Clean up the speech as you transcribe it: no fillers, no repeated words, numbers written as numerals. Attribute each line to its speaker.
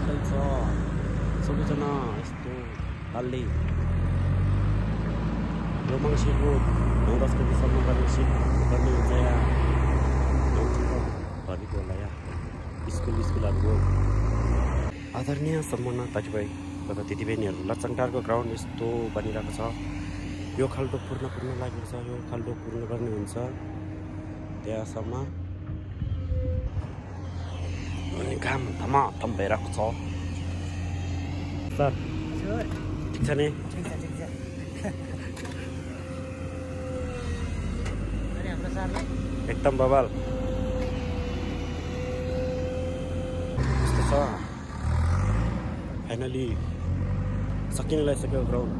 Speaker 1: गर्दैछ सबैजना यस्तो तालले रोमाङ्सिको 9-10 गतिसम्म गर्ने हुन्छ यहाँ भरिको होला यहाँ स्कुलहरूको आदरणीय सम्मान दाजुभाइ तथा दिदीबहिनीहरू लचङटारको ग्राउन्ड यस्तो बनिरहेको छ। यो खाल्डो पूर्ण लागेको छ। यो खाल्डो पूर्ण गर्ने हुन्छ त्यहाँसम्म अनि काम धमाधम भइरहेको छ। सर ठिक छ नि? एकदम बवाल यस्तो छ। फाइनली सकिन लागिसक्यो ग्राउन्ड।